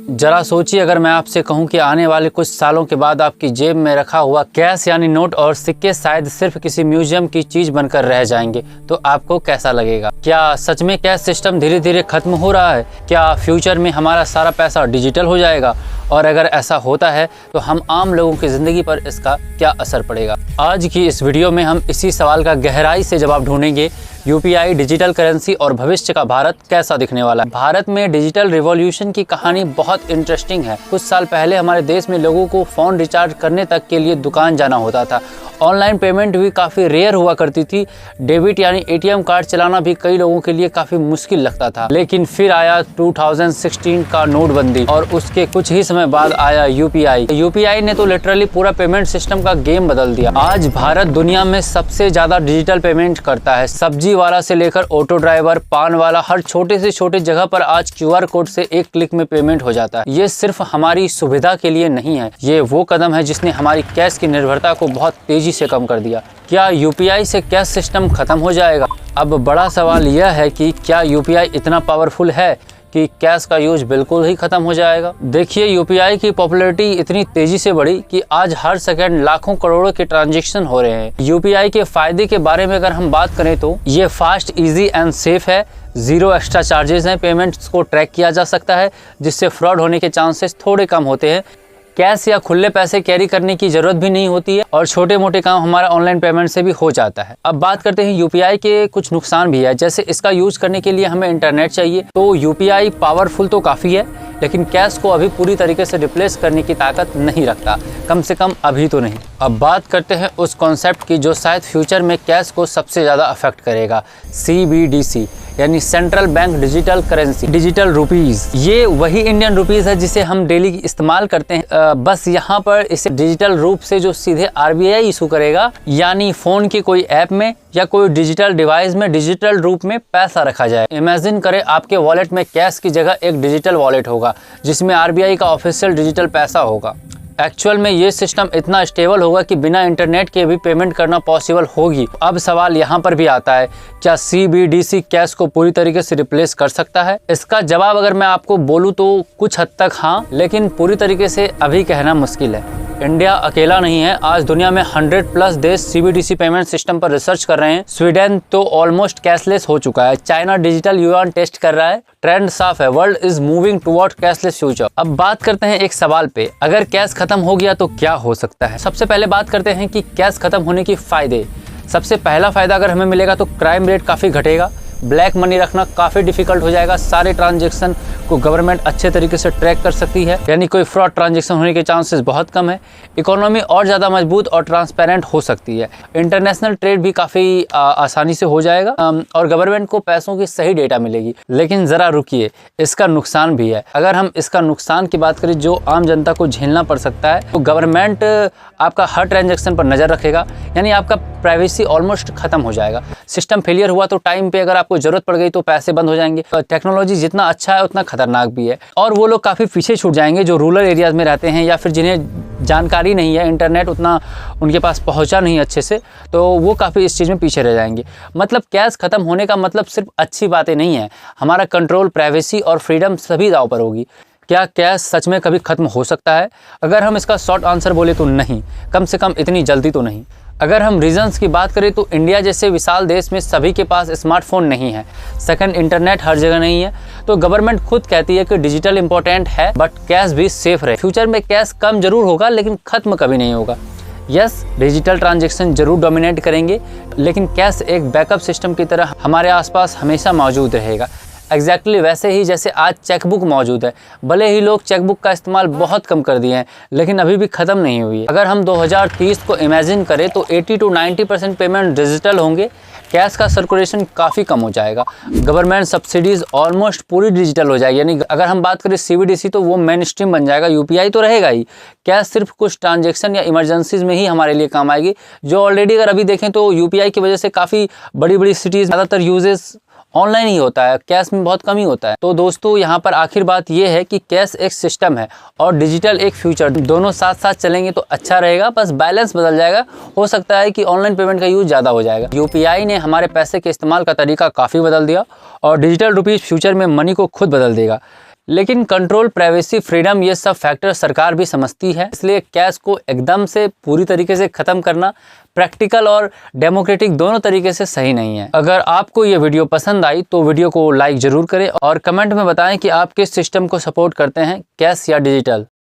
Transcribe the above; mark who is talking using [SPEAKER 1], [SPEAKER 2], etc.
[SPEAKER 1] जरा सोचिए, अगर मैं आपसे कहूं कि आने वाले कुछ सालों के बाद आपकी जेब में रखा हुआ कैश यानी नोट और सिक्के शायद सिर्फ किसी म्यूजियम की चीज बनकर रह जाएंगे, तो आपको कैसा लगेगा? क्या सच में कैश सिस्टम धीरे धीरे खत्म हो रहा है? क्या फ्यूचर में हमारा सारा पैसा डिजिटल हो जाएगा? और अगर ऐसा होता है तो हम आम लोगों की जिंदगी पर इसका क्या असर पड़ेगा? आज की इस वीडियो में हम इसी सवाल का गहराई से जवाब ढूंढेंगे। यूपीआई, डिजिटल करेंसी और भविष्य का भारत कैसा दिखने वाला है? भारत में डिजिटल रिवॉल्यूशन की कहानी बहुत इंटरेस्टिंग है। कुछ साल पहले हमारे देश में लोगों को फोन रिचार्ज करने तक के लिए दुकान जाना होता था। ऑनलाइन पेमेंट भी काफ़ी रेयर हुआ करती थी। डेबिट यानी एटीएम कार्ड चलाना भी कई लोगों के लिए काफ़ी मुश्किल लगता था। लेकिन फिर आया 2016 का नोटबंदी और उसके कुछ ही समय बाद आया यूपीआई। यूपीआई ने तो लिटरली पूरा पेमेंट सिस्टम का गेम बदल दिया। आज भारत दुनिया में सबसे ज़्यादा डिजिटल पेमेंट करता है। सब्जी वाला से लेकर ऑटो ड्राइवर, पान वाला, हर छोटे से छोटे जगह पर आज क्यूआर कोड से एक क्लिक में पेमेंट हो जाता है। ये सिर्फ हमारी सुविधा के लिए नहीं है, ये वो कदम है जिसने हमारी कैश की निर्भरता को बहुत तेजी से कम कर दिया। क्या यूपीआई से कैश सिस्टम खत्म हो जाएगा? अब बड़ा सवाल यह है कि क्या यूपीआई इतना पावरफुल है कि कैश का यूज बिल्कुल ही खत्म हो जाएगा? देखिए, यूपीआई की पॉपुलैरिटी इतनी तेजी से बढ़ी कि आज हर सेकंड लाखों करोड़ों के ट्रांजैक्शन हो रहे हैं। यूपीआई के फायदे के बारे में अगर हम बात करें तो ये फास्ट, इजी एंड सेफ है। जीरो एक्स्ट्रा चार्जेस हैं। पेमेंट्स को ट्रैक किया जा सकता है, जिससे फ्रॉड होने के चांसेस थोड़े कम होते हैं। कैश या खुले पैसे कैरी करने की जरूरत भी नहीं होती है और छोटे मोटे काम हमारा ऑनलाइन पेमेंट से भी हो जाता है। अब बात करते हैं यूपीआई के कुछ नुकसान भी है। जैसे इसका यूज करने के लिए हमें इंटरनेट चाहिए। तो यूपीआई पावरफुल तो काफ़ी है, लेकिन कैश को अभी पूरी तरीके से रिप्लेस करने की ताकत नहीं रखता, कम से कम अभी तो नहीं। अब बात करते हैं उस कॉन्सेप्ट की जो शायद फ्यूचर में कैश को सबसे ज़्यादा अफेक्ट करेगा, CBDC यानी central bank digital currency, digital rupees. ये वही इंडियन रुपीज है जिसे हम डेली इस्तेमाल करते हैं। बस यहाँ पर इसे डिजिटल रूप से जो सीधे RBI इशू करेगा, यानी फोन की कोई ऐप में या कोई डिजिटल डिवाइस में डिजिटल रूप में पैसा रखा जाए। इमेजिन करें आपके वॉलेट में कैश की जगह एक डिजिटल वॉलेट होगा जिसमें RBI का ऑफिशियल डिजिटल पैसा होगा। एक्चुअल में ये सिस्टम इतना स्टेबल होगा कि बिना इंटरनेट के भी पेमेंट करना पॉसिबल होगी। अब सवाल यहाँ पर भी आता है, क्या CBDC कैश को पूरी तरीके से रिप्लेस कर सकता है? इसका जवाब अगर मैं आपको बोलूँ तो कुछ हद तक हाँ, लेकिन पूरी तरीके से अभी कहना मुश्किल है। इंडिया अकेला नहीं है। आज दुनिया में 100+ देश CBDC पेमेंट सिस्टम पर रिसर्च कर रहे हैं। स्वीडन तो ऑलमोस्ट कैशलेस हो चुका है। चाइना डिजिटल युआन टेस्ट कर रहा है। ट्रेंड साफ है, world is moving toward cashless future. अब बात करते हैं एक सवाल पे, अगर कैश खत्म हो गया तो क्या हो सकता है? सबसे पहले बात करते हैं कि कैश खत्म होने की फायदे। सबसे पहला फायदा अगर हमें मिलेगा तो क्राइम रेट काफ़ी घटेगा। ब्लैक मनी रखना काफ़ी डिफिकल्ट हो जाएगा। सारे ट्रांजैक्शन को गवर्नमेंट अच्छे तरीके से ट्रैक कर सकती है, यानी कोई फ्रॉड ट्रांजैक्शन होने के चांसेस बहुत कम है। इकोनॉमी और ज़्यादा मजबूत और ट्रांसपेरेंट हो सकती है। इंटरनेशनल ट्रेड भी काफ़ी आसानी से हो जाएगा और गवर्नमेंट को पैसों की सही डेटा मिलेगी। लेकिन ज़रा रुकिए, इसका नुकसान भी है। अगर हम इसका नुकसान की बात करें जो आम जनता को झेलना पड़ सकता है, तो गवर्नमेंट आपका हर ट्रांजैक्शन पर नज़र रखेगा, यानी आपका प्राइवेसी ऑलमोस्ट खत्म हो जाएगा। सिस्टम फेलियर हुआ तो टाइम पे अगर आपको जरूरत पड़ गई तो पैसे बंद हो जाएंगे। टेक्नोलॉजी जितना अच्छा है उतना खतरनाक भी है और वो लोग काफ़ी पीछे छूट जाएंगे जो रूरल एरियाज में रहते हैं या फिर जिन्हें जानकारी नहीं है, इंटरनेट उतना उनके पास पहुंचा नहीं अच्छे से, तो वो काफ़ी इस चीज़ में पीछे रह जाएंगे। मतलब कैश खत्म होने का मतलब सिर्फ अच्छी बातें नहीं है, हमारा कंट्रोल, प्राइवेसी और फ्रीडम सभी दांव पर होगी। क्या कैश सच में कभी खत्म हो सकता है? अगर हम इसका शॉर्ट आंसर बोले तो नहीं, कम से कम इतनी जल्दी तो नहीं। अगर हम रीजंस की बात करें तो इंडिया जैसे विशाल देश में सभी के पास स्मार्टफोन नहीं है। सेकंड, इंटरनेट हर जगह नहीं है। तो गवर्नमेंट खुद कहती है कि डिजिटल इंपॉर्टेंट है बट कैश भी सेफ रहे। फ्यूचर में कैश कम जरूर होगा लेकिन खत्म कभी नहीं होगा। यस, डिजिटल ट्रांजैक्शन जरूर डोमिनेट करेंगे, लेकिन कैश एक बैकअप सिस्टम की तरह हमारे आसपास हमेशा मौजूद रहेगा। एग्जैक्टली वैसे ही जैसे आज चेकबुक मौजूद है। भले ही लोग चेकबुक का इस्तेमाल बहुत कम कर दिए हैं, लेकिन अभी भी ख़त्म नहीं हुई है। अगर हम 2030 को इमेजिन करें तो 80 to 90% पेमेंट डिजिटल होंगे। कैश का सर्कुलेशन काफ़ी कम हो जाएगा। गवर्नमेंट सब्सिडीज़ ऑलमोस्ट पूरी डिजिटल हो जाएगी। यानी अगर हम बात करें CBDC तो वो मेन स्ट्रीम बन जाएगा। यूपीआई तो रहेगा ही। कैश सिर्फ कुछ ट्रांजैक्शन या इमरजेंसीज में ही हमारे लिए काम आएगी, जो ऑलरेडी अगर अभी देखें तो यूपीआई की वजह से काफ़ी बड़ी बड़ी सिटीज़ ज़्यादातर यूजेस ऑनलाइन ही होता है, कैश में बहुत कम ही होता है। तो दोस्तों, यहाँ पर आखिर बात यह है कि कैश एक सिस्टम है और डिजिटल एक फ्यूचर, दोनों साथ साथ चलेंगे तो अच्छा रहेगा। बस बैलेंस बदल जाएगा। हो सकता है कि ऑनलाइन पेमेंट का यूज ज़्यादा हो जाएगा। यूपीआई ने हमारे पैसे के इस्तेमाल का तरीका काफ़ी बदल दिया और डिजिटल रुपीज़ फ्यूचर में मनी को खुद बदल देगा। लेकिन कंट्रोल, प्राइवेसी, फ्रीडम ये सब फैक्टर सरकार भी समझती है, इसलिए कैश को एकदम से पूरी तरीके से ख़त्म करना प्रैक्टिकल और डेमोक्रेटिक दोनों तरीके से सही नहीं है। अगर आपको ये वीडियो पसंद आई तो वीडियो को लाइक ज़रूर करें और कमेंट में बताएं कि आप किस सिस्टम को सपोर्ट करते हैं, कैश या डिजिटल।